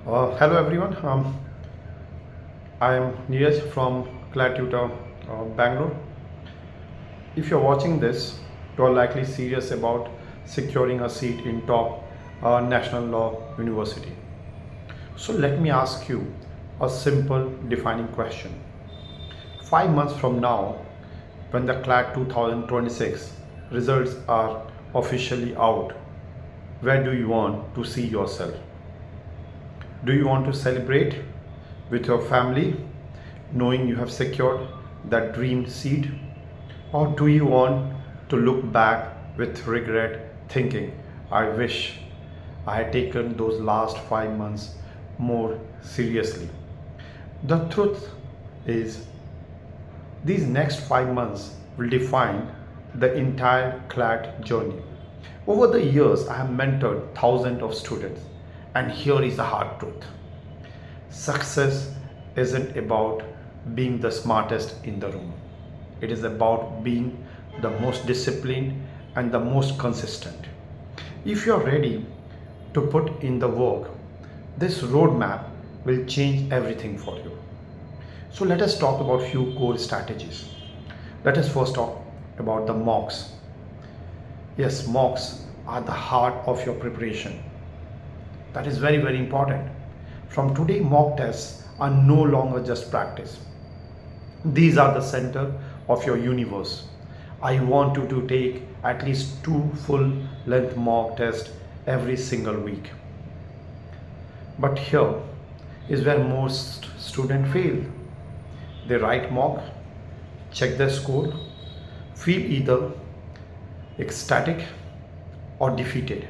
Hello everyone. I am Neeraj from CLAT Tutor, Bangalore. If you're watching this, you are likely serious about securing a seat in top national law university. So let me ask you a simple defining question. 5 months from now, when the CLAT 2026 results are officially out, where do you want to see yourself? Do you want to celebrate with your family, knowing you have secured that dream seat? Or do you want to look back with regret, thinking, I wish I had taken those last 5 months more seriously? The truth is, these next 5 months will define the entire CLAT journey. Over the years, I have mentored thousands of students, and here is the hard truth. Success isn't about being the smartest in the room. It is about being the most disciplined and the most consistent. If you're ready to put in the work, this roadmap will change everything for you. So let us talk about few core strategies. Let us first talk about the mocks. Yes, mocks are the heart of your preparation. That is very, very important. From today, mock tests are no longer just practice. These are the center of your universe. I want you to take at least two full length mock tests every single week. But here is where most students fail. They write mock, check their score, feel either ecstatic or defeated,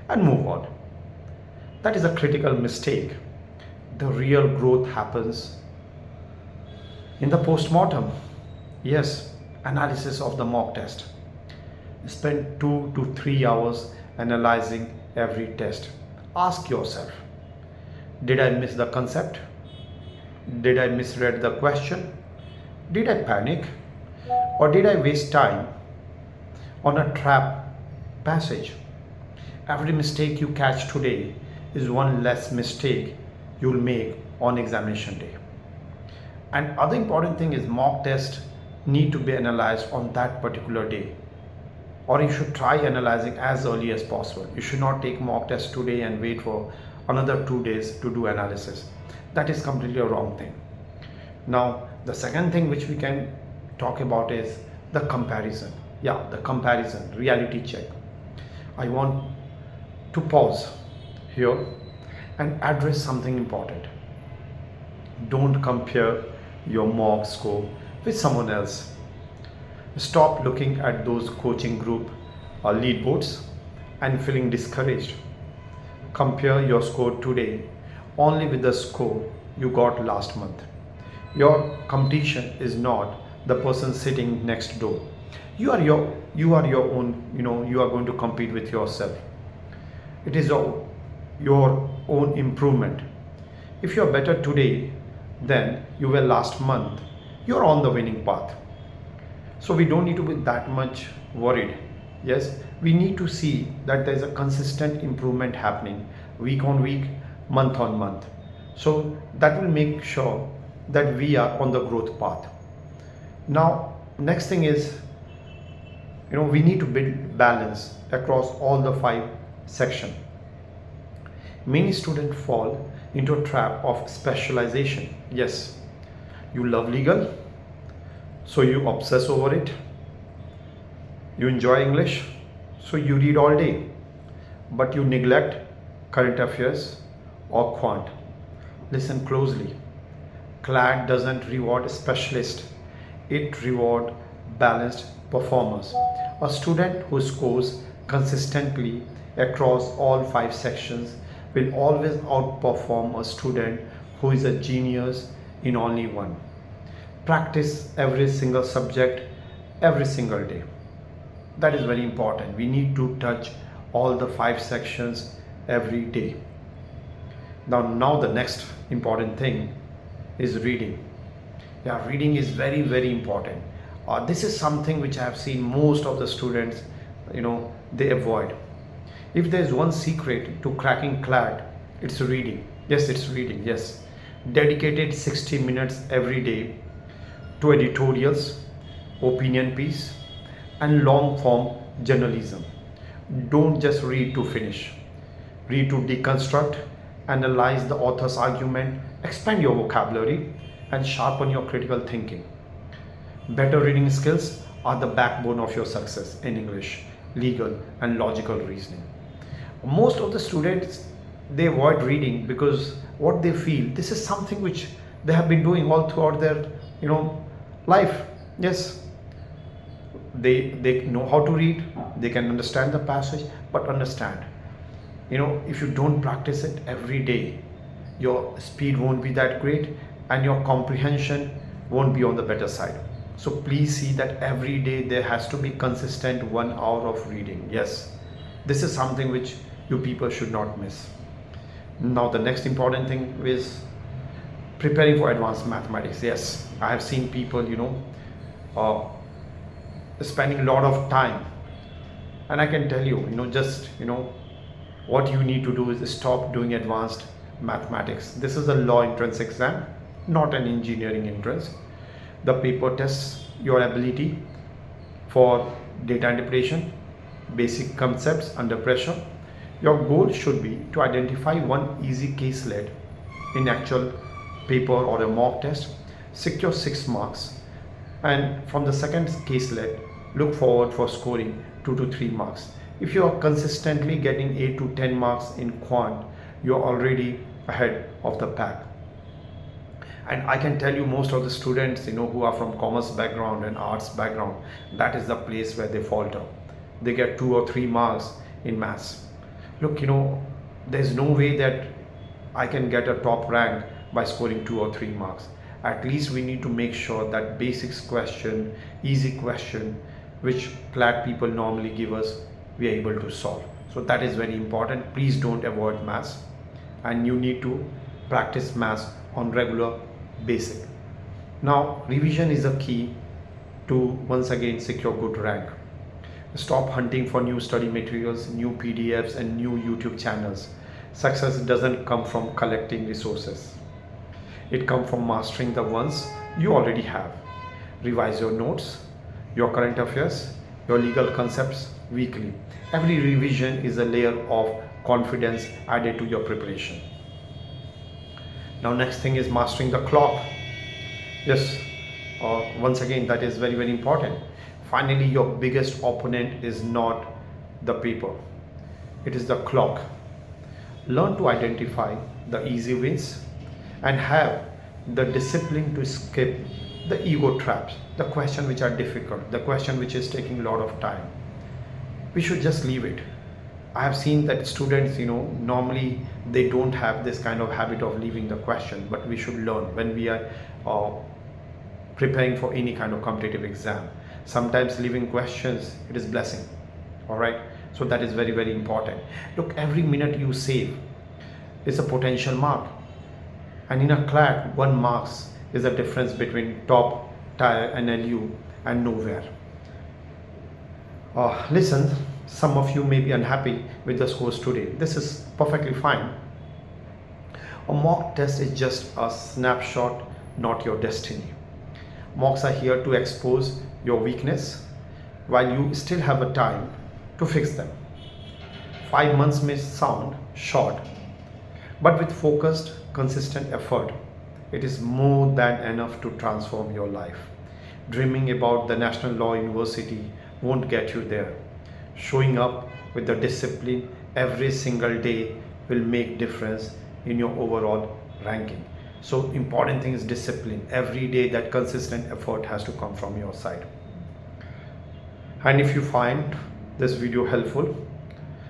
and move on. That is a critical mistake. The real growth happens in the postmortem. Yes, analysis of the mock test. Spend 2 to 3 hours analyzing every test. Ask yourself, did I miss the concept? Did I misread the question? Did I panic? Or did I waste time on a trap passage? Every mistake you catch today is one less mistake you'll make on examination day. And other important thing is mock test need to be analyzed on that particular day, or you should try analyzing as early as possible. You should not take mock test today and wait for another 2 days to do analysis. That is completely a wrong thing. Now the second thing which we can talk about is the comparison. Yeah, the comparison, reality check. I want to pause here and address something important. Don't compare your mock score with someone else. Stop looking at those coaching group or leaderboards and feeling discouraged. Compare your score today only with the score you got last month. Your competition is not the person sitting next door. You are your own, you are going to compete with yourself. It is your own improvement. If you are better today than you were last month, you're on the winning path. So we don't need to be that much worried. Yes, we need to see that there's a consistent improvement happening week on week, month on month. So that will make sure that we are on the growth path. Now, next thing is, we need to build balance across all the 5 sections. Many students fall into a trap of specialization. Yes, you love legal, so you obsess over it. You enjoy English, so you read all day, but you neglect current affairs or quant. Listen closely. CLAT doesn't reward specialists, it rewards balanced performers. A student who scores consistently across all 5 sections will always outperform a student who is a genius in only one. Practice every single subject every single day. That is very important. We need to touch all the 5 sections every day. Now the next important thing is reading. Yeah, reading is very, very important. This is something which I have seen most of the students, they avoid. If there is one secret to cracking CLAT, it's reading. Yes, it's reading. Yes. Dedicated 60 minutes every day to editorials, opinion piece, and long form journalism. Don't just read to finish. Read to deconstruct, analyze the author's argument, expand your vocabulary, and sharpen your critical thinking. Better reading skills are the backbone of your success in English, legal, and logical reasoning. Most of the students, they avoid reading because what they feel, this is something which they have been doing all throughout their you know life. Yes, they know how to read, they can understand the passage, but understand, if you don't practice it every day, your speed won't be that great and your comprehension won't be on the better side. So please see that every day there has to be consistent 1 hour of reading. Yes, this is something which you people should not miss. Now the next important thing is preparing for advanced mathematics. Yes, I have seen people uh, spending a lot of time, and I can tell you, just what you need to do is stop doing advanced mathematics. This is a law entrance exam, not an engineering entrance. The paper tests your ability for data interpretation, basic concepts under pressure. Your goal should be to identify one easy caselet in actual paper or a mock test, secure 6 marks, and from the second caselet, look forward for scoring 2 to 3 marks. If you are consistently getting 8 to 10 marks in quant, you are already ahead of the pack. And I can tell you, most of the students who are from commerce background and arts background, that is the place where they falter. They get 2 or 3 marks in maths. Look, there's no way that I can get a top rank by scoring 2 or 3 marks. At least we need to make sure that basics question, easy question, which CLAT people normally give us, we are able to solve. So that is very important. Please don't avoid maths, and you need to practice maths on regular basic. Now revision is a key to once again secure good rank. Stop hunting for new study materials, new PDFs, and new YouTube channels. Success doesn't come from collecting resources. It comes from mastering the ones you already have. Revise your notes, your current affairs, your legal concepts weekly. Every revision is a layer of confidence added to your preparation. Now next thing is mastering the clock. Yes, once again, that is very, very important. Finally, your biggest opponent is not the paper, it is the clock. Learn to identify the easy wins and have the discipline to skip the ego traps, the questions which are difficult, the question which is taking a lot of time. We should just leave it. I have seen that students, normally they don't have this kind of habit of leaving the question, but we should learn when we are preparing for any kind of competitive exam. Sometimes leaving questions, it is blessing. All right, so that is very, very important. Look, every minute you save is a potential mark, and in a CLAT, 1 marks is the difference between top tier NLU and nowhere. Listen, some of you may be unhappy with the scores today. This is perfectly fine. A mock test is just a snapshot, not your destiny. Mocks are here to expose your weakness while you still have a time to fix them. 5 months may sound short, but with focused, consistent effort, it is more than enough to transform your life. Dreaming about the National Law University won't get you there. Showing up with the discipline every single day will make difference in your overall ranking. So important thing is discipline. Every day that consistent effort has to come from your side. And if you find this video helpful,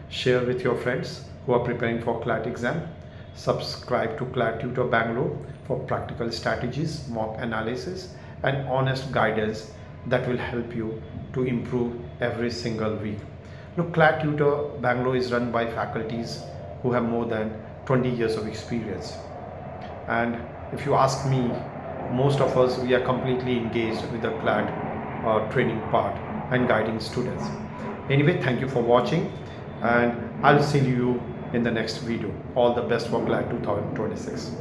share with your friends who are preparing for CLAT exam. Subscribe to CLAT Tutor Bangalore for practical strategies, mock analysis, and honest guidance that will help you to improve every single week. Look, CLAT Tutor Bangalore is run by faculties who have more than 20 years of experience. And if you ask me, most of us, we are completely engaged with the CLAT training part and guiding students. Anyway, thank you for watching, and I'll see you in the next video. All the best for CLAT 2026.